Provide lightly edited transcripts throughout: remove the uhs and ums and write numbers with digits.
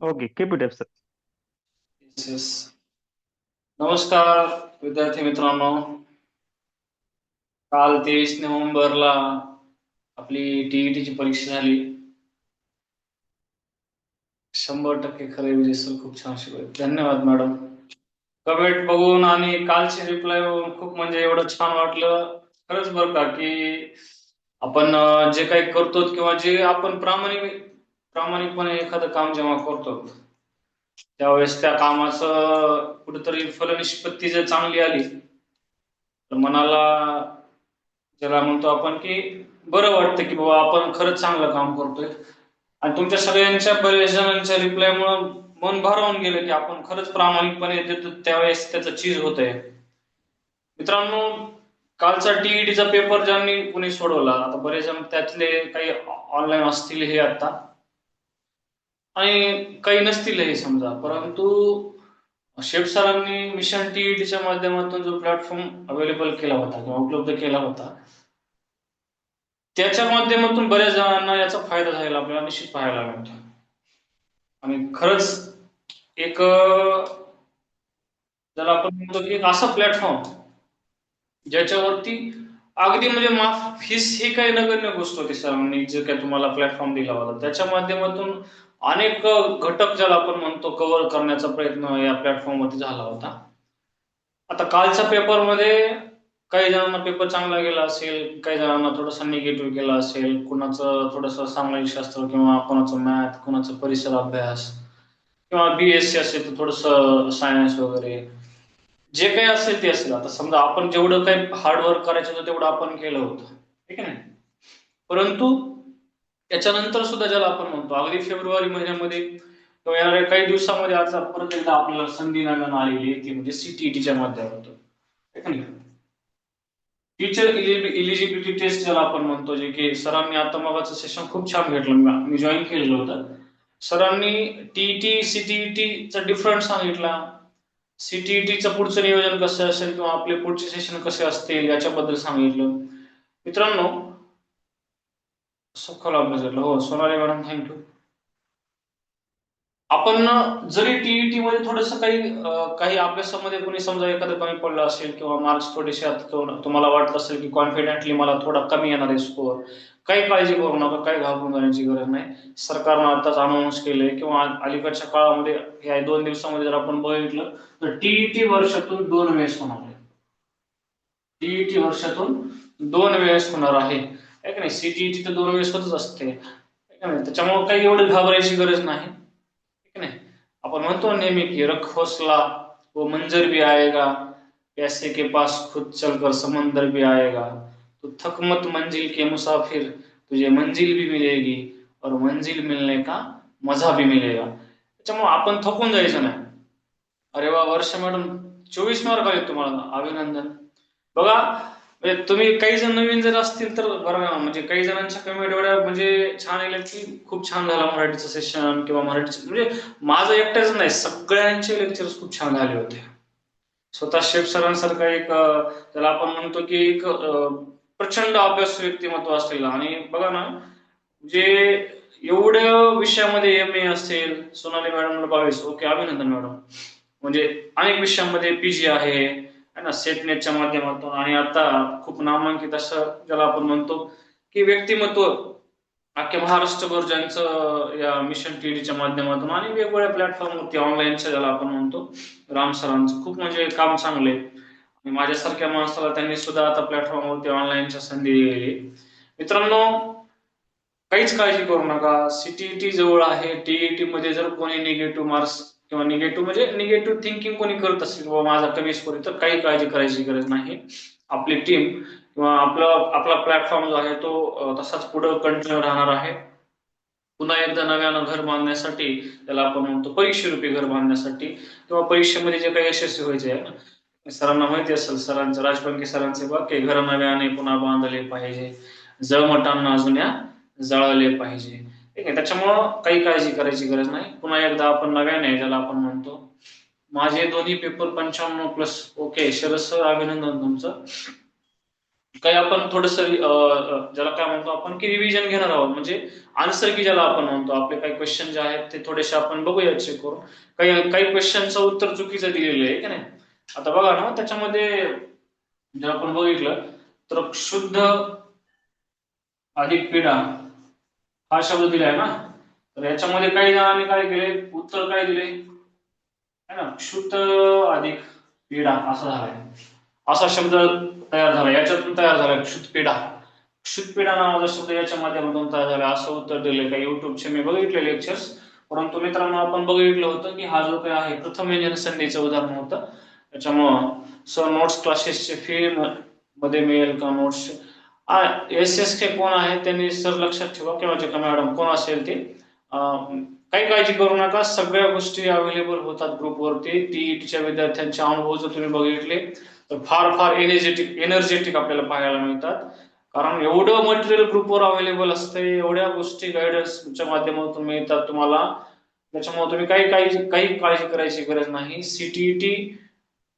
Okay, keep it up sir. Yes yes. नमस्कार विद्यार्थी मित्रांनो. काल 23 नोव्हेंबरला आपली टीईटी ची परीक्षा झाली. 100% खरे विजय सर, खूप छान शिकवले, धन्यवाद मॅडम. कमेंट बघून आणि कालचे रिप्लाय बघून खूप म्हणजे एवढं छान वाटलं. खरंच बरं का की आपण जे काही करतो किंवा जे आपण प्रामाणिकपणे एखादं काम जेव्हा करतो त्यावेळेस त्या कामाचं कुठेतरी फलनिष्पत्ती जर चांगली आली तर मनाला, ज्याला म्हणतो आपण की बरं वाटतं की बाबा आपण खरंच चांगलं काम करतोय. आणि तुमच्या सगळ्यांच्या बरेच जणांच्या रिप्लायमुळे मन भारावून गेलं की आपण खरंच प्रामाणिकपणे देतो त्यावेळेस त्याचं चीज होत आहे. मित्रांनो, कालचा टीईटीचा पेपर ज्यांनी कुणी सोडवला, आता बरेच जण त्यातले काही ऑनलाईन असतील हे आता, आणि काही नसतील हे समजा, परंतु शेफ सरांनी मिशन टीईटीच्या माध्यमातून जो प्लॅटफॉर्म अवेलेबल केला होता किंवा उपलब्ध केला होता त्याच्या माध्यमातून बऱ्याच जणांना याचा फायदा झालेला आपल्याला निश्चित पाहायला मिळतो. आणि खरंच एक ज्याला आपण म्हणतो की एक असा प्लॅटफॉर्म ज्याच्यावरती अगदी म्हणजे माफ फीस ही काही नगण्य गोष्ट होती. सरांनी जे काही तुम्हाला प्लॅटफॉर्म दिला होता त्याच्या माध्यमातून अनेक घटक ज्याला आपण म्हणतो कव्हर करण्याचा प्रयत्न या प्लॅटफॉर्म वरती झाला होता. आता कालच्या पेपरमध्ये काही जणांना पेपर चांगला गेला असेल, काही जणांना थोडासा निगेटिव्ह गेला असेल, कुणाचं थोडंसं सामाजिक शास्त्र किंवा कोणाचं मॅथ, कुणाचं परिसर अभ्यास किंवा बीएससी असेल तर थोडंसं सायन्स वगैरे, जे काही असेल ते असेल. आता समजा आपण जेवढं काही हार्डवर्क करायचं होतं तेवढं आपण केलं होतं, ठीक आहे ना. परंतु त्याच्यानंतर सुद्धा ज्याला आपण म्हणतो अगदी फेब्रुवारी महिन्यामध्ये किंवा येणाऱ्या काही दिवसामध्ये आता परत एकदा आपल्याला संधी नव्यानं आलेली आहे, ती म्हणजे सीटीईटीच्या माध्यमातून, ठीक आहे ना. टीचर इलिजिबिलिटी टेस्ट ज्याला आपण म्हणतो, जे की सरांनी आता मगाचं सेशन खूप छान भेटलं, मी जॉईन केलेलं होतं. सरांनी टीईटी सीटीईटीचा डिफरन्स सांगितला, सीटीईटीचं पुढचं नियोजन कसं असेल किंवा आपले पुढचे सेशन कसे असतील याच्याबद्दल सांगितलं. मित्रांनो, सखोल अभ्यास घेतला. हो सोनाली मॅडम, थँक्यू. आपण जरी टीईटी मध्ये थोडस काही अभ्यासामध्ये कोणी समजा एखादं कमी पडलं असेल किंवा मार्क्स थोडेसे तुम्हाला वाटत असेल की कॉन्फिडेंटली मला थोडा कमी येणार आहे स्कोअर, काही काळजी करू नका, काही घाबरून जाण्याची गरज नाही. सरकारनं आताच अनाऊन्स केलंय किंवा अलीकडच्या काळामध्ये या 2 दिवसामध्ये जर आपण बघितलं तर टीईटी वर्षातून 2 वेळेस होणार आहे. टीईटी वर्षातून 2 वेळेस होणार आहे, की नाही. सीटीईटी तर 2 वेळेस होतच असते, त्याच्यामुळे काही एवढी घाबरायची गरज नाही, ठीक नाही. आपण म्हणतो नेहमी की रख हौसला, वो मंजर भी आएगा, पैसे के पास खुद चलकर समंदर भी आएगा, तो थक मत मंजिल के मुसाफिर, तुझे मंजिल भी मिलेगी और मंजिल मिलने का मजा भी मिलेगा. त्याच्यामुळे आपण थकून जायचं नाही. अरे वा वर्षा मॅडम, 24 मार्क आले तुम्हाला, अभिनंदन. बघा, म्हणजे तुम्ही काही जण नवीन जर असतील तर बरं, म्हणजे काही जणांच्या कमेंट एवढ्या म्हणजे छान आल्या की खूप छान झालं मराठीचं सेशन किंवा मराठीचं, म्हणजे माझं एकट्याच नाही, सगळ्यांचे लेक्चर्स खूप छान झाले होते. स्वतः शेफ सरांसारखा एक त्याला आपण म्हणतो की एक प्रचंड अभ्यास व्यक्तिमत्व असलेला. आणि बघा ना, जे एवढ्या विषयामध्ये एम ए असेल, सोनाली मॅडमला 22, ओके अभिनंदन मॅडम. म्हणजे अनेक विषयांमध्ये पीजी आहे ना सेट नेटच्या माध्यमातून, आणि आता खूप नामांकित असं ज्याला आपण म्हणतो की व्यक्तिमत्व अख्ख्या महाराष्ट्रभर ज्यांचं या मिशन टीडीच्या माध्यमातून आणि वेगवेगळ्या प्लॅटफॉर्मवरती ऑनलाईनच्या ज्याला आपण म्हणतो, राम सरांचं खूप म्हणजे काम चांगले. आणि माझ्यासारख्या माणसाला त्यांनी सुद्धा आता प्लॅटफॉर्मवरती ऑनलाईनच्या संधी दिलेली. मित्रांनो, काहीच काळजी करू नका, सीटीईटी जवळ आहे. टीईटी मध्ये जर कोणी निगेटिव्ह मार्क्स किंवा निगेटिव्ह म्हणजे निगेटिव्ह थिंकिंग कोणी करत असेल किंवा माझा कमी स्कोर, तर काही काळजी करायची गरज नाही. आपली टीम किंवा आपला आपला प्लॅटफॉर्म जो आहे तो तसाच पुढे कंटिन्यू राहणार आहे. पुन्हा एकदा नव्यानं घर बांधण्यासाठी, त्याला आपण म्हणतो परीक्षेरूपी घर बांधण्यासाठी किंवा परीक्षेमध्ये जे काही यशस्वी व्हायचे आहे ना, सरांना माहिती असेल, सरांचं राजबंकी सरांचे वाक्य, घर नव्याने पुन्हा बांधले पाहिजे, जळमटांना जुन्या जळले पाहिजे, ठीक आहे. त्याच्यामुळं काही काळजी करायची गरज नाही. पुन्हा एकदा आपण नव्याने ज्याला आपण म्हणतो, माझे दोन्ही पेपर 95+, ओके शरद सर अभिनंदन तुमचं. काही आपण थोडस ज्याला काय म्हणतो आपण की रिव्हिजन घेणार आहोत, म्हणजे आन्सर की ज्याला आपण म्हणतो, आपले काही क्वेश्चन जे आहेत ते थोडेसे आपण बघूया चेक करून. काही काही क्वेश्चनचं उत्तर चुकीचं दिलेलं आहे की नाही. आता बघा ना त्याच्यामध्ये जर आपण बघितलं तर शुद्ध अधिक पीडा हा शब्द दिलाय ना. तर याच्यामध्ये काही जणांनी काय केले, उत्तर काय दिले है ना, शुद्ध अधिक पीडा असा झालाय, असा शब्द तयार झाला, याच्यातून तयार झालाय शुद्ध पीडा. शुद्ध पीडा नावाचा शब्द याच्या माध्यमातून तयार झाला असं उत्तर दिले काही युट्यूबचे मी बघितले लेक्चर्स. परंतु मित्रांनो आपण बघितलं होतं की हा जो काही आहे प्रथम व्यंजन संधीचं उदाहरण होतं. त्याच्यामुळं सर नोट्स क्लासेसचे फी मध्ये मिळेल का नोट्स. एस एस के कोण आहे त्यांनी सर लक्षात ठेवा, किंवा जे का मॅडम कोण असेल ते काही काळजी करू नका, सगळ्या गोष्टी अवेलेबल होतात ग्रुपवरती. टीईटीच्या विद्यार्थ्यांचे अनुभव जर तुम्ही बघितले तर फार फार एनर्जेटिक आपल्याला पाहायला मिळतात. कारण एवढं मटेरियल ग्रुपवर अवेलेबल असते, एवढ्या गोष्टी गायडन्सच्या माध्यमातून मिळतात तुम्हाला. त्याच्यामुळे तुम्ही काही काळजी करायची गरज नाही. सीटीईटी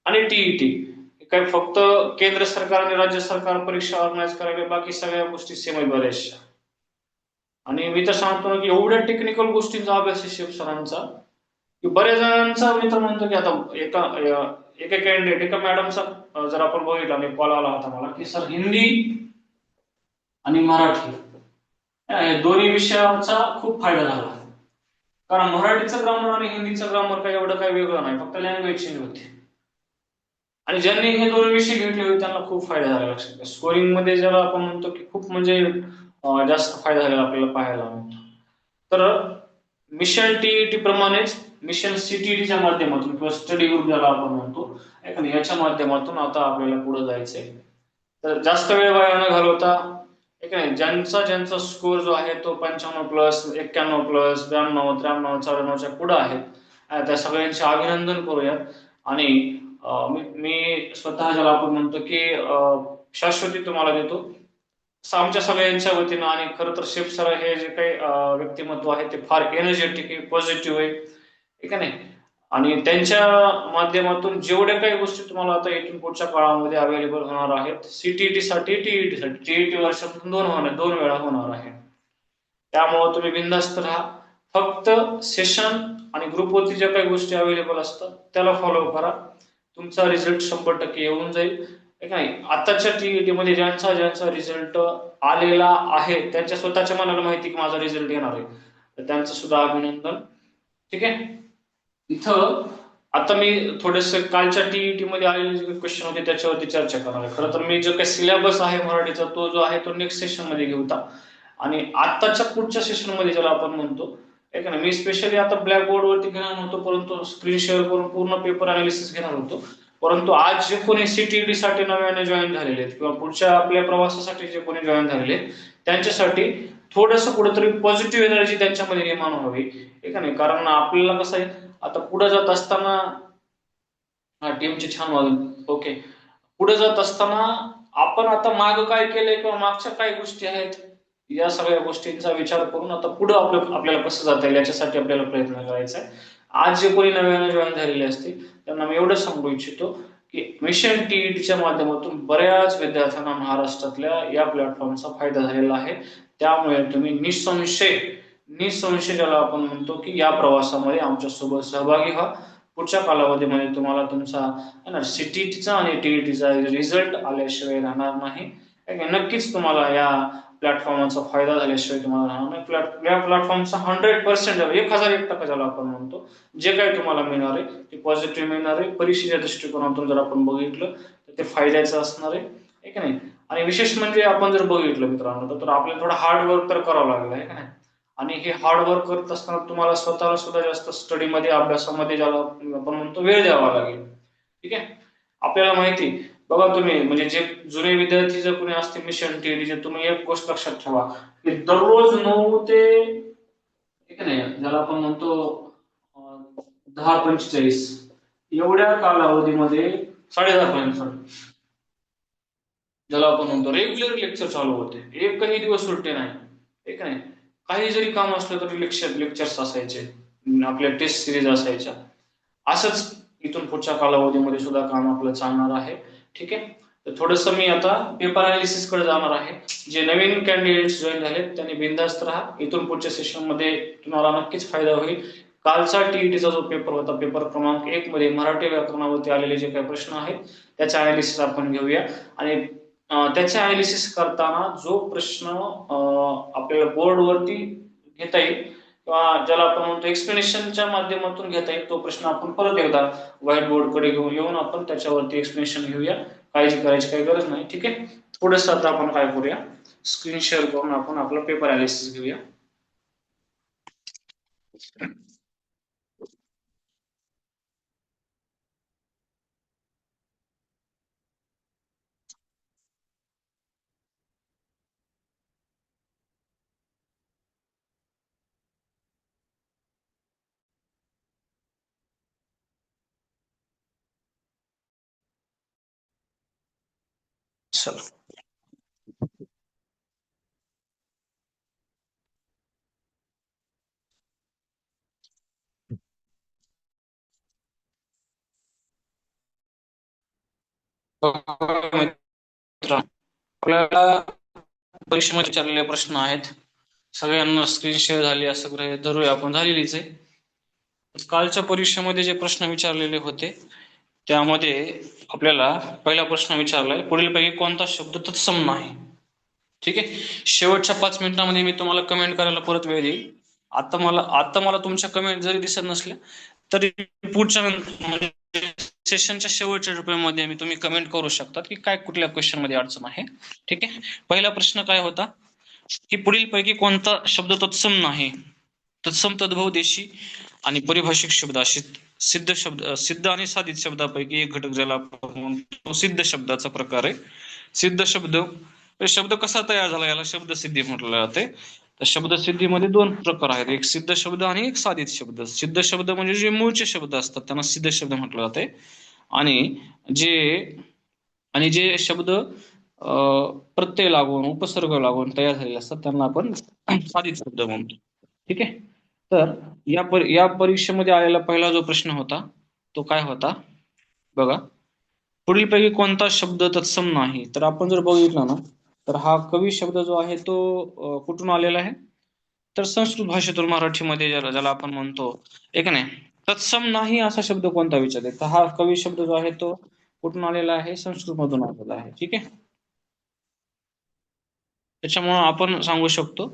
आणि टीईटी काय फक्त केंद्र सरकार आणि राज्य सरकार परीक्षा ऑर्गनाईज करायला, बाकी सगळ्या गोष्टी सेम आहेत बऱ्याचशा. आणि मी तर सांगतो ना की एवढ्या टेक्निकल गोष्टींचा अभ्यास आहे शेफ सरांचा की बऱ्याच जणांचा मी तर म्हणतो की आता एका कॅन्डिडेट एका मॅडमचा जर आपण बघितला आणि कॉल आला होता मला की सर हिंदी आणि मराठी या दोन्ही विषयाचा खूप फायदा झाला. कारण मराठीचं ग्रामर आणि हिंदीचं ग्रामर काही एवढं काही वेगळं नाही, फक्त लँग्वेज चेंज होते. आणि ज्यांनी हे दोन विषय घेतले होते त्यांना खूप फायदा झाला. लक्षात स्कोरिंग मध्ये ज्याला आपण म्हणतो की खूप म्हणजे जास्त फायदा झालेला आपल्याला पाहायला मिळतो. तर मिशन टीईटी प्रमाणेच मिशन सीटीईटीच्या माध्यमातून किंवा स्टडी ग्रुप ज्याला आपण म्हणतो याच्या माध्यमातून आता आपल्याला पुढे जायचंय. तर जास्त वेळ वाया न घालवता ज्यांचा स्कोर जो आहे तो 95+, 91+, 92, 93, 94च्या पुढे आहे, त्या सगळ्यांचे अभिनंदन करूयात. आणि मी स्वतः ज्याला आपण म्हणतो की शाश्वती तुम्हाला देतो आमच्या सगळ्यांच्या वतीनं. आणि खरं तर शेफ सर हे जे काही व्यक्तिमत्व आहे ते फार एनर्जेटिक आहे, पॉझिटिव्ह आहे, ठीक आहे नाही. आणि त्यांच्या माध्यमातून जेवढ्या काही गोष्टी तुम्हाला आता इथून पुढच्या काळामध्ये अवेलेबल होणार आहेत, सीटीईटी साठी टीईटी साठी, टीईटी वर्षातून 2 वेळा होणार आहे. त्यामुळे तुम्ही बिंदास्त राहा. फक्त सेशन आणि ग्रुपवरती ज्या काही गोष्टी अवेलेबल असतात त्याला फॉलो करा, तुमचा रिझल्ट 100% येऊन जाईल. नाही आताच्या टीईटी मध्ये ज्यांचा रिझल्ट आलेला आहे त्यांच्या स्वतःच्या मनाला माहिती की माझा रिझल्ट येणार आहे, तर त्यांचं सुद्धा अभिनंदन. ठीक आहे. इथं आता मी थोडेस कालच्या टीईटी मध्ये आलेले जे क्वेश्चन होते त्याच्यावरती चर्चा करणार आहे. खरं तर मी जो काही सिलेबस आहे मराठीचा तो जो आहे तो नेक्स्ट सेशन मध्ये घेऊता. आणि आताच्या पुढच्या सेशन मध्ये ज्याला आपण म्हणतो मी स्पेशली आता ब्लॅक बोर्ड वरती घेणार नव्हतो, परंतु स्क्रीन शेअर करून पूर्ण पेपर अनालिसिस घेणार होतो. परंतु आज जे कोणी सीटीईटी साठी नव्याने जॉईन झालेले आहेत किंवा पुढच्या आपल्या प्रवासासाठी जे कोणी जॉईन झालेले आहेत त्यांच्यासाठी थोडस कुठेतरी पॉझिटिव्ह एनर्जी त्यांच्यामध्ये निर्माण व्हावी, ठीक आहे. कारण आपल्याला कसं आहे आता पुढे जात असताना टीमचे छान ओके, पुढे जात असताना आपण आता माग काय केलंय किंवा मागच्या काय गोष्टी आहेत या सगळ्या गोष्टींचा विचार करून आता पुढे आपल्याला कसं जाता येईल याच्यासाठी आपल्याला प्रयत्न करायचा आहे. आज जे कोणी नव्याने जॉईन झालेले असतील त्यांना मी एवढं सांगू इच्छितो की मिशन टीईटीच्या माध्यमातून बऱ्याच विद्यार्थ्यांना महाराष्ट्रातल्या या प्लॅटफॉर्मचा फायदा झालेला आहे. त्यामुळे तुम्ही निसंशय ज्याला आपण म्हणतो की या प्रवासामध्ये आमच्या सोबत सहभागी व्हा. पुढच्या कालावधीमध्ये तुम्हाला तुमचा सीटीईटीचा आणि टीईटीचा रिझल्ट आल्याशिवाय राहणार नाही. नक्कीच तुम्हाला या प्लॅटफॉर्मचा फायदा झाल्याशिवाय तुम्हाला राहणार नाही. या प्लॅटफॉर्मचा 100% 1001% ज्याला आपण म्हणतो जे काही तुम्हाला मिळणार आहे ते पॉझिटिव्ह मिळणार आहे. परीक्षेच्या दृष्टिकोनातून जर आपण बघितलं तर ते फायद्याचं असणार आहे की नाही. आणि विशेष म्हणजे आपण जर बघितलं मित्रांनो तर आपल्याला थोडं हार्डवर्क तर करावं लागलं आहे का नाही. आणि हे हार्डवर्क करत असताना तुम्हाला स्वतःला सुद्धा जास्त स्टडीमध्ये अभ्यासामध्ये ज्याला आपण म्हणतो वेळ द्यावा लागेल, ठीक आहे. आपल्याला माहिती बघा तुम्ही म्हणजे जे जुने विद्यार्थी जर कोणी असतील मिशन टीईटीचे, तुम्ही एक गोष्ट लक्षात ठेवा की दररोज 9 ते ठीक आहे ज्याला आपण म्हणतो 10:45 एवढ्या कालावधीमध्ये 10:30 पर्यंत ज्याला आपण म्हणतो रेग्युलर लेक्चर चालू होते, एकही दिवस सुट्टी नाही, ठीक आहे. काही जरी काम असलं तरी लेक्चर्स असायचे, आपल्या टेस्ट सिरीज असायच्या. असंच इथून पुढच्या कालावधीमध्ये सुद्धा काम आपलं चालणार आहे, ठीक आहे. तर थोडंसं मी आता पेपर अनालिसिस कडे जाणार आहे. जे नवीन कॅन्डिडेट्स जॉईन झालेत त्यांनी बिनधास्त राहा. इथून पुढच्या सेशनमध्ये तुम्हाला नक्कीच फायदा होईल. कालचा टीईटीचा जो पेपर होता, पेपर क्रमांक 1 मध्ये मराठी व्याकरणावरती आलेले जे काही प्रश्न आहेत त्याचा अनालिसिस आपण घेऊया. आणि त्याचे अनालिसिस करताना जो प्रश्न आपल्याला बोर्डवरती घेता येईल किंवा ज्याला आपण म्हणतो एक्सप्लेनेशनच्या माध्यमातून घेता येईल, तो प्रश्न आपण परत एकदा व्हाईट बोर्ड कडे घेऊन येऊन आपण त्याच्यावरती एक्सप्लेनेशन घेऊया. काळजी करायची काही गरज नाही. ठीक आहे. थोडंसं आता आपण काय करूया, स्क्रीन शेअर करून आपण आपला पेपर अनालिसिस घेऊया. चला. मित्रांनो, आपल्याला परीक्षेमध्ये विचारलेले प्रश्न आहेत. सगळ्यांना स्क्रीन शेअर झाली असं गृहीत धरूया आपण, झालेलीच आहे. कालच्या परीक्षेमध्ये जे प्रश्न विचारलेले होते त्यामध्ये आपल्याला पहिला प्रश्न विचारलाय, पुढीलपैकी कोणता शब्द तत्सम नाही. ठीक आहे. शेवटच्या 5 मिनिटांमध्ये मी तुम्हाला कमेंट करायला परत वेळ देईल. आता मला तुमच्या कमेंट जरी दिसत नसल्या तरी पुढच्या सेशनच्या शेवटच्या रुपयामध्ये तुम्ही कमेंट करू शकता की काय कुठल्या क्वेश्चन मध्ये अडचण आहे. ठीक आहे. पहिला प्रश्न काय होता की पुढीलपैकी कोणता शब्द तत्सम नाही. तत्सम, तद्भव, देशी आणि परिभाषिक शब्द असे सिद्ध आणि साधित शब्दापैकी एक घटक ज्याला आपण म्हणतो सिद्ध शब्दाचा प्रकार आहे. सिद्ध शब्द कसा तयार झाला याला शब्द सिद्धी म्हटलं जाते. तर शब्द सिद्धीमध्ये 2 प्रकार आहेत, एक सिद्ध शब्द आणि एक साधित शब्द. सिद्ध शब्द म्हणजे जे मूळचे शब्द असतात त्यांना सिद्ध शब्द म्हटलं जाते. आणि जे शब्द प्रत्यय लागून उपसर्ग लागून तयार झालेले असतात त्यांना आपण साधित शब्द म्हणतो. ठीक आहे. तर या परीक्षेमध्ये आलेला पहिला जो प्रश्न होता तो काय होता बघा, पुढीलपैकी कोणता शब्द तत्सम नाही. तर आपण जर बघितलं ना तर हा कवी शब्द जो आहे तो कुठून आलेला आहे, तर संस्कृत भाषेतून मराठीमध्ये ज्याला आपण म्हणतो एक नाही तत्सम नाही असा शब्द कोणता विचारले, तर हा कवी शब्द जो आहे तो कुठून आलेला आहे, संस्कृत मधून आलेला आहे. ठीक आहे. त्याच्यामुळे आपण सांगू शकतो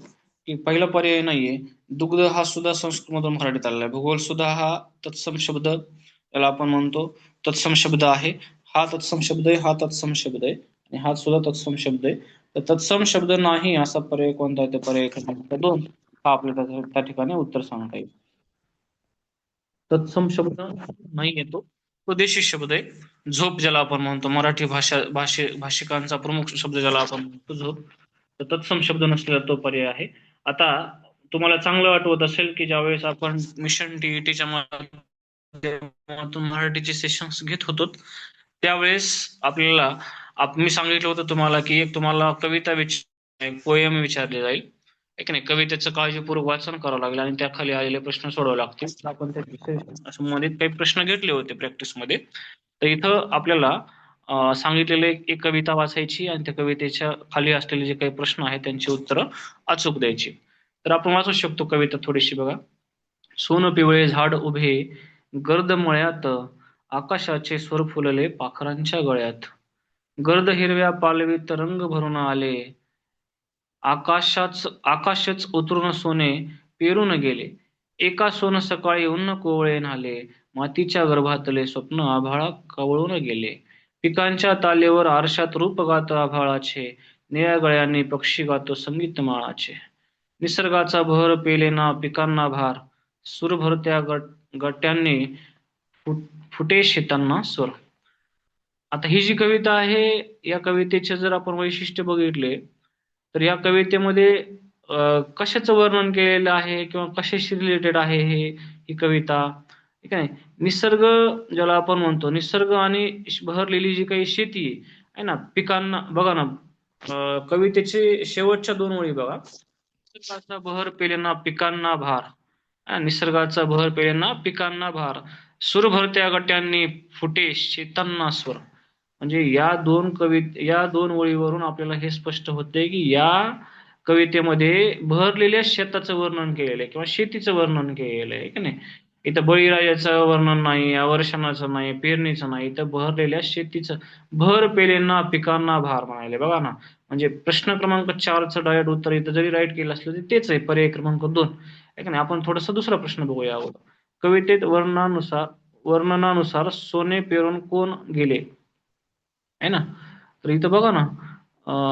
की पहिला पर्याय नाहीये. दुग्ध हा सुद्धा संस्कृत मधून मराठीत आलेला आहे. भूगोल सुद्धा हा तत्सम शब्द त्याला आपण म्हणतो तत्सम शब्द आहे. हा तत्सम शब्द आहे, हा तत्सम शब्द आहे आणि हा सुद्धा तत्सम शब्द आहे. तर तत्सम शब्द नाही असा पर्याय कोणता आहे, ते पर्याय क्रमांक 2 हा आपल्याला त्या ठिकाणी उत्तर सांगता येईल. तत्सम शब्द नाही येतो, तो देशी शब्द आहे. झोप ज्याला आपण म्हणतो, मराठी भाषिकांचा प्रमुख शब्द ज्याला आपण म्हणतो झोप, तर तत्सम शब्द नसलेला तो पर्याय आहे. आता तुम्हाला चांगलं आठवत असेल की ज्यावेळेस आपण मिशन टीईटीच्या माध्यमातून मराठीचे सेशन्स घेत होतो त्यावेळेस आपल्याला मी सांगितलं होतं तुम्हाला की एक तुम्हाला कविता पोयम विचारले जाईल, एक नाही कवितेचं काळजीपूर्वक वाचन करावं लागेल आणि त्याखाली आलेले प्रश्न सोडवावे लागतील. आपण त्या संबंधित काही प्रश्न घेतले होते प्रॅक्टिसमध्ये. तर इथं आपल्याला सांगितलेले एक कविता वाचायची आणि त्या कवितेच्या खाली असलेले जे काही प्रश्न आहेत त्यांची उत्तरं अचूक द्यायची. तर आपण वाचू शकतो कविता थोडीशी बघा. सोन पिवळे झाड उभे गर्द मळ्यात, आकाशाचे स्वर फुलले पाखरांच्या गळ्यात. गर्द हिरव्या पालवीत रंग भरून आले, आकाशच उतरून सोने पेरून गेले. एका सोन सकाळी उन्न कोवळे न्हाले, मातीच्या गर्भातले स्वप्न आभाळा कवळून गेले. पिकांच्या तालेवर आरशात रूप गात आभाळाचे, निळ्या गळ्यांनी पक्षी गातो संगीत माळाचे. निसर्गाचा बहर पेले ना पिकांना भार, सूर भरत्या गट्यांनी फुटे शेतांना स्वर. आता ही जी कविता आहे या कवितेचे जर आपण वैशिष्ट्य बघितले तर या कवितेमध्ये कशाचं वर्णन केलेलं आहे किंवा कशाशी रिलेटेड आहे ही कविता, ठीक आहे. निसर्ग ज्याला आपण म्हणतो, निसर्ग आणि बहरलेली जी काही शेती आहे ना, पिकांना बघा ना, कवितेचे शेवटच्या 2 ओळी बघा. निसर्गाचा बहर पेलेना पिकांना भार, निसर्गाचा बहर पेलेना पिकांना भार, सूर भरत्या गट्यांनी फुटे शेतांना स्वर. म्हणजे या दोन ओळीवरून आपल्याला हे स्पष्ट होते की या कवितेमध्ये भरलेल्या शेताचं वर्णन केलेलं आहे किंवा शेतीचं वर्णन केलेलं आहे की नाही. इथं बळीराजाचं वर्णन नाही, अवर्षणाचं नाही, पेरणीचं नाही, इथं भरलेल्या शेतीचं, भर पेलेना पिकांना भार म्हणाले बघा ना. म्हणजे प्रश्न क्रमांक 4चं डायरेक्ट उत्तर इथं जरी राईट केलं असलं तरी तेच आहे, पर्याय क्रमांक 2 आहे की नाही. आपण थोडासा दुसरा प्रश्न बघूया अगोदर. कवितेत वर्णनानुसार सोने पेरून कोण गेले, आहे ना. तर इथं बघा ना,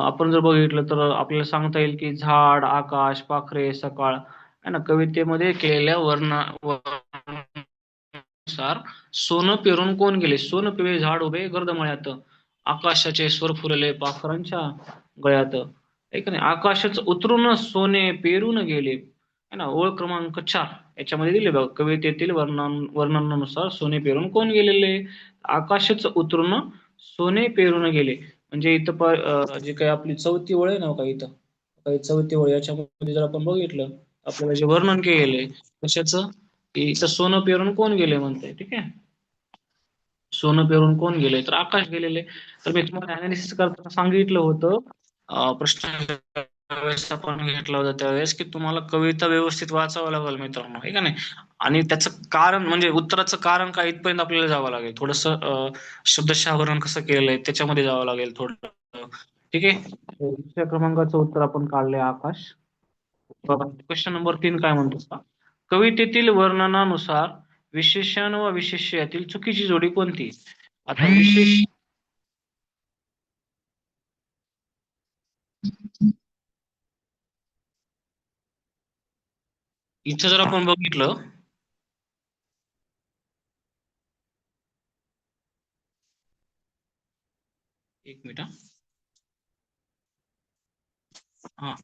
आपण जर बघितलं तर आपल्याला सांगता येईल की झाड, आकाश, पाखरे, सकाळ, आहे ना. कवितेमध्ये केलेल्या वर्णनानुसार सोनं पेरून कोण गेले, सोनं पिवे झाड उभे गर्दमळ्यात, आकाशाचे स्वर फुलले पाखरांच्या गळ्यात, आहे का नाही. आकाशच उतरून सोने पेरून गेले, है ना. ओळ क्रमांक 4 याच्यामध्ये दिले बघा, कवितेतील वर्णनानुसार सोने पेरून कोण गेलेले, आकाशच उतरून सोने पेरून गेले. म्हणजे इथं जे काही आपली चौथी ओळ आहे ना का, इथं काही चौथी ओळ याच्यामध्ये जर आपण बघितलं, आपल्याला जे वर्णन केलेलं आहे कशाचं, की इथं सोनं पेरून कोण गेले म्हणते, ठीक आहे. सोनं पेरून कोण गेले, तर आकाश गेलेले. तर मी तुम्हाला अनालिसिस करताना सांगितलं होतं, प्रश्न ज्यावेळेस आपण घेतला होता त्यावेळेस, की तुम्हाला कविता व्यवस्थित वाचावं लागेल मित्रांनो, आहे का नाही. आणि त्याचं कारण म्हणजे उत्तराचं कारण काय इथपर्यंत आपल्याला जावं लागेल थोडस, शब्दशः वर्णन कसं केलेलं आहे त्याच्यामध्ये जावं लागेल थोडं, ठीक आहे. दुसऱ्या क्रमांकाचं उत्तर आपण काढले आकाश. बघा क्वेश्चन नंबर 3 काय म्हणतो का, कवितेतील वर्णनानुसार विशेषण व विशेष्य यातील चुकीची जोडी कोणती. आता विशेष, इथं जर आपण बघितलं, एक मिनिट हा,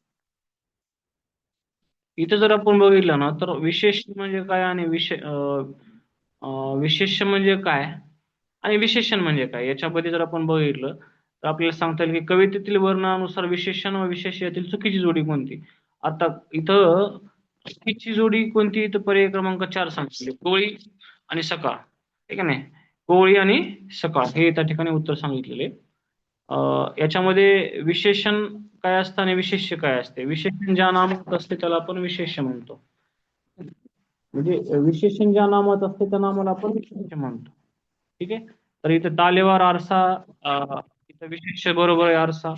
इथं जर आपण बघितलं ना, तर विशेष म्हणजे काय आणि विशेष्य म्हणजे काय आणि विशेषण म्हणजे काय याच्यामध्ये जर आपण बघितलं, तर आपल्याला सांगता येईल की कवितेतील वर्णानुसार विशेषण व विशेष्य यातील चुकीची जोडी कोणती. आता इथं चुकीची जोडी कोणती, तर पर्याय क्रमांक 4 सांगितले, कोळी आणि सकाळ, ठीक आहे नाही. कोळी आणि सकाळ हे त्या ठिकाणी उत्तर सांगितलेले. याच्यामध्ये विशेषण काय असतं आणि विशेष्य काय असते. विशेषण ज्या नामात असते त्याला आपण विशेष्य म्हणतो. म्हणजे विशेषण ज्या नामात असते त्या नामाला आपण विशेष्य म्हणतो, ठीक आहे. तर इथं तालेवार आरसा, इथं विशेष्य बरोबर आहे आरसा,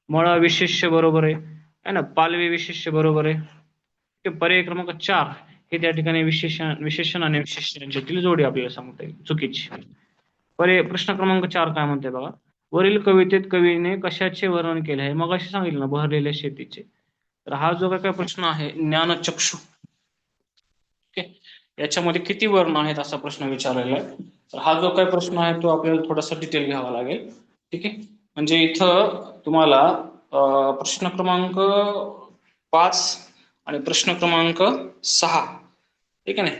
मळा विशेष्य बरोबर आहे ना, पालवी विशेष्य बरोबर आहे. ठीक आहे? पर्याय क्रमांक 4 हे त्या ठिकाणी विशेषण आणि विशेष्य यांच्यातील जोडी आपल्याला सांगता येईल चुकीची. प्रश्न क्रमांक 4 काय म्हणते बघा, वरील कवितेत कवीने कशाचे वर्णन केले आहे, मग अशी सांगितलं ना बहरलेल्या शेतीचे. तर हा जो काय प्रश्न आहे ज्ञानचक्षु, ओके, याच्यामध्ये किती वर्ण आहेत असा प्रश्न विचारलेला आहे. तर हा जो काही प्रश्न आहे तो आपल्याला थोडासा डिटेल घ्यावा लागेल, ठीक आहे. म्हणजे इथं तुम्हाला प्रश्न क्रमांक 5 आणि प्रश्न क्रमांक 6, ठीक आहे ना,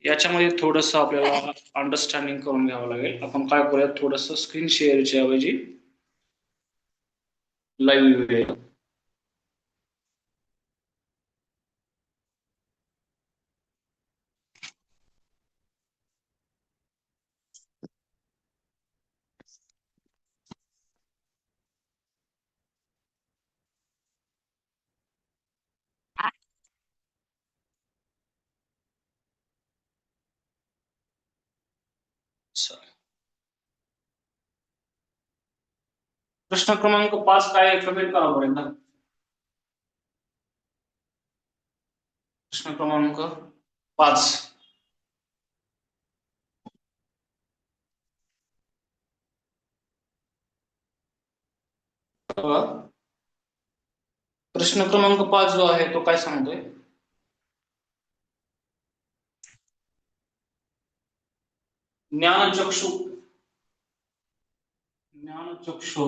याच्यामध्ये थोडस आपल्याला अंडरस्टँडिंग करून घ्यावं लागेल. आपण काय करूया, थोडस स्क्रीन शेअरच्या ऐवजी लाईव्ह व्हिडिओ. प्रश्न क्रमांक 5 काय आहे कमेंट करा बरं एकदा. प्रश्न क्रमांक 5, प्रश्न क्रमांक 5 जो आहे तो काय सांगतोय, ज्ञानचक्षु, ज्ञानचक्षु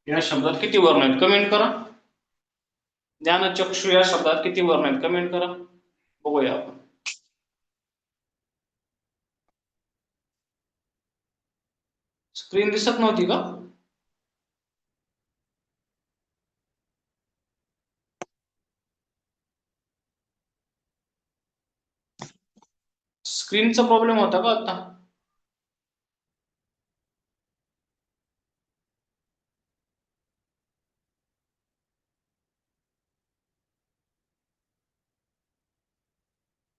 या शब्दात किती वर्ण आहेत कमेंट करा. ज्ञानचक्षु या शब्दात किती वर्ण आहेत कमेंट करा, बघूया आपण. स्क्रीन दिसत नव्हती का. स्क्रीनचा प्रॉब्लेम होता का आता.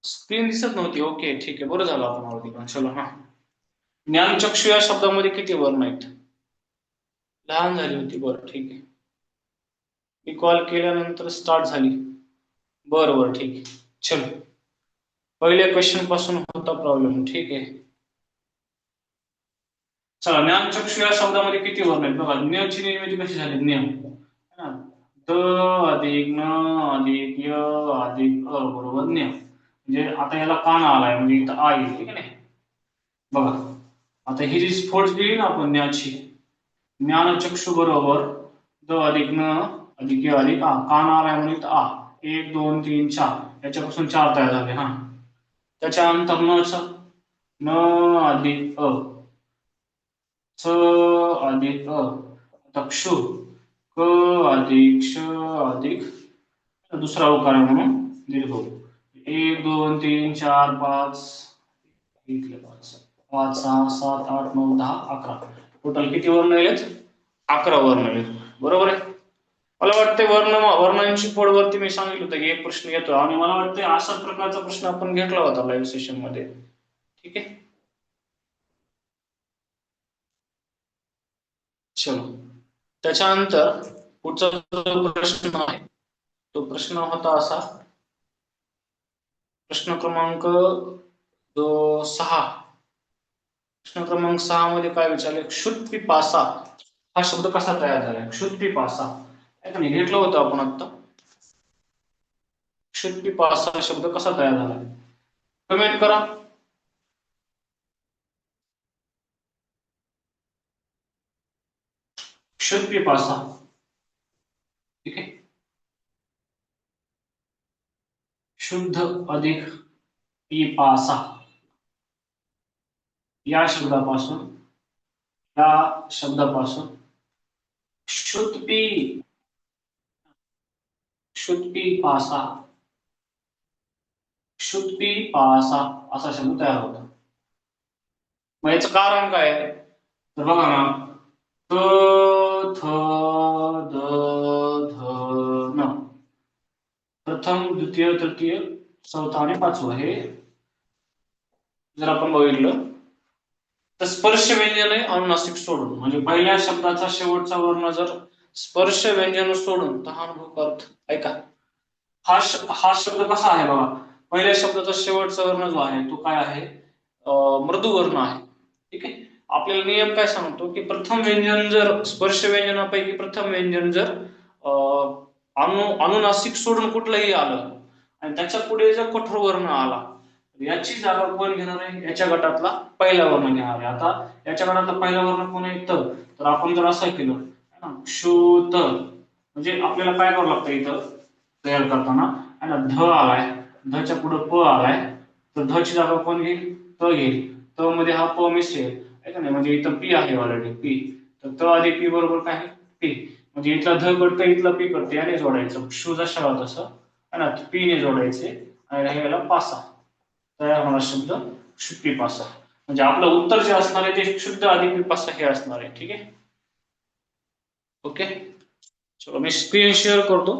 स्क्रीन दिसत नव्हती. ओके ठीक आहे, बरं झालं आपण आवडती पण. चलो हा. ज्ञानचक्षु या शब्दामध्ये किती वर्ण आहेत? लहान झाली होती, बरं ठीक आहे. मी कॉल केल्यानंतर स्टार्ट झाली. बरं बरं ठीक आहे. चलो, पहिल्या क्वेश्चन पासून होता प्रॉब्लेम. ठीक आहे. चला, ज्ञानचक्षु या शब्दामध्ये किती वर्ण आहेत बघा. ज्ञची निर्मिती कशी झाली? ज्ञ है ना? द अधिक न अधिक य अधिक अ बरोबर ज्ञ. म्हणजे आता याला कान आलाय म्हणजे इथं आ येईल, ठीक आहे ना? बघा, आता ही जी स्फोट दिली ना आपण ज्ञाची, ज्ञानचक्षु बरोबर द अधिक न अधिक य अधिक आ. कान आलाय म्हणजे इथं आ. 1 2 3 4 याच्यापासून 4 तयार झाले. हा, त्याच्यानंतर न च न अधिक अ च अधिक अ क्षु क अधिक श अधिक दुसरा उकार आहे म्हणून दीर्घ. 1 2 3 4 5 5 6 7 8 9 10 11. टोटल किती वर्ण आहेत? 11 वर्ण आहेत. बरोबर आहे. मला वाटतं वर्णांची फोडवरती मी सांगितलं होतं की एक प्रश्न येतो, आणि मला वाटतं अशा प्रकारचा प्रश्न आपण घेतला होता लाईव्ह सेशन मध्ये. ठीक आहे. चलो, त्याच्यानंतर पुढचा जो प्रश्न आहे तो प्रश्न होता असा, प्रश्न क्रमांक 6. प्रश्न क्रमांक 6 मध्ये काय विचारले? क्षुत्पिपासा हा शब्द कसा तयार झाला? क्षुत्पिपासा आहे का नाही, घेतलं होतं आपण आता. क्षुत्पिपासा हा शब्द कसा तयार झाला? कमेंट करा. क्षुत्पिपासा. ठीक आहे. शुद्ध अधिक पिपासा या शब्दापासून शुद्ध पिपासा असा शब्द तयार होता. मग याचं कारण काय आहे? तर बघा ना, थ थ द ध न, प्रथम द्वितीय तृतीय चौथा आणि पाचवं हे जर आपण बघितलं तर स्पर्श व्यंजन आहे अनुनासिक सोडून. म्हणजे पहिल्या शब्दाचा शेवटचा वर्ण जर स्पर्श व्यंजन सोडून तर हा अर्थ ऐका. हा शब्द कसा आहे बघा. पहिल्या शब्दाचा शेवटचा वर्ण जो आहे तो काय आहे? मृदू वर्ण आहे. ठीक आहे. आपल्याला नियम काय सांगतो की प्रथम व्यंजन जर स्पर्श व्यंजनापैकी प्रथम व्यंजन जर अनुनासिक सोडून कुठलंही आलं आणि त्याच्या पुढे जर कठोर वर्ण आला, याची जागा कोण घेणार आहे? याच्या गटातला पहिला वर्ण घेणार आहे. आता याच्या गटातला पहिला वर्ण कोण आहे? तर आपण जर असं केलं क्षुत, म्हणजे आपल्याला काय करावं लागतं इथं तयार करताना? ध आलाय, धच्या पुढे प आलाय, तर ध ची जागा कोण घेईल? त घेईल. त मध्ये हा प मिसळेल आहे का नाही, म्हणजे इथं पी आहे ऑलरेडी पी. तर त अधिक पी बरोबर काय? पी. म्हणजे इथला ध कटतं, इथला पी कटतं, याने जोडायचं. क्षु जशा तसं है ना, पी ने जोडायचे आणि राहिलेला पासा तयार होणार शब्द क्षुत्पिपासा. म्हणजे आपलं उत्तर जे असणार आहे ते शुद्ध अधिक पिपासा हे असणार आहे. ठीक आहे. ओके, चलो मी स्क्रीन शेअर करतो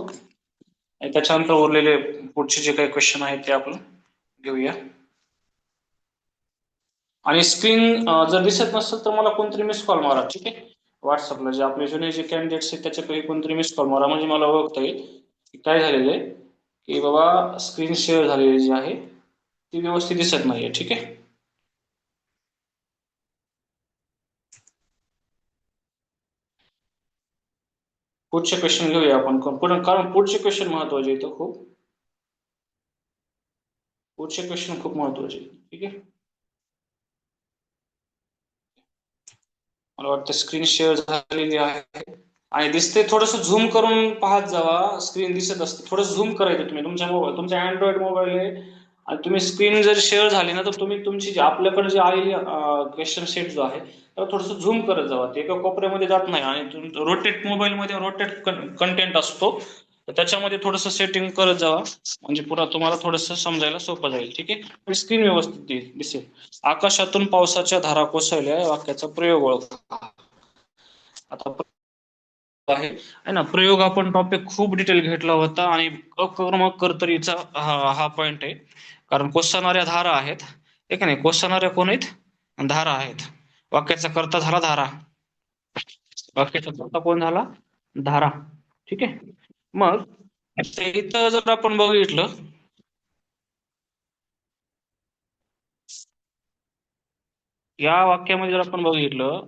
आणि त्याच्यानंतर उरलेले पुढचे जे काही क्वेश्चन आहेत ते आपण घेऊया. आणि स्क्रीन जर दिसत नसेल तर मला कोणतरी मिस कॉल मारा. ठीक आहे. व्हॉट्सअपला जे आपले जुने जे कॅन्डिडेट्स आहेत त्याच्यापैकी कोणतरी मिस कॉल मारा, म्हणजे मला ओळखता येईल की काय झालेलं आहे, की बाबा स्क्रीन शेअर झालेली जी आहे ती व्यवस्थित दिसत नाहीये. ठीक आहे. पुढचे क्वेश्चन घेऊया आपण, कारण पुढचे क्वेश्चन महत्वाचे आहेत खूप. पुढचे क्वेश्चन खूप महत्वाचे. ठीक आहे. मला वाटतं स्क्रीन शेअर झालेली आहे आणि दिसते. थोडस झूम करून पाहत जावा. स्क्रीन दिसत असते, थोडं झूम करायचं तुम्ही. तुमचा अँड्रॉइड मोबाईल आहे आणि तुम्ही स्क्रीन जर शेअर झाली ना तर तुम्ही तुमची जी आपल्याकडे जे आलेली क्वेश्चन सेट जो आहे त्याला थोडस झूम करत जावा. ते एका कोपऱ्यामध्ये जात नाही. आणि रोटेट मोबाईलमध्ये रोटेट कंटेंट असतो, तर त्याच्यामध्ये थोडस सेटिंग करत जावा, म्हणजे पुन्हा तुम्हाला थोडस समजायला सोपं जाईल. ठीक आहे. स्क्रीन व्यवस्थित दिसेल. आकाशातून पावसाच्या धारा कोसळल्या या वाक्याचा प्रयोग ओळखा. आता आहे है ना. प्रयोग आपण टॉपिक खूप डिटेल घेतला होता आणि अकर्मक कर्तरीचा हा पॉइंट आहे. कारण कोसणाऱ्या धारा आहेत, ठीक आहे. नाही, कोसणाऱ्या कोण आहेत? धारा आहेत. वाक्याचा कर्ता झाला धारा. वाक्याचा कर्ता कोण झाला? धारा. ठीक आहे. मग आता इथं जर आपण बघितलं, या वाक्यामध्ये जर आपण बघितलं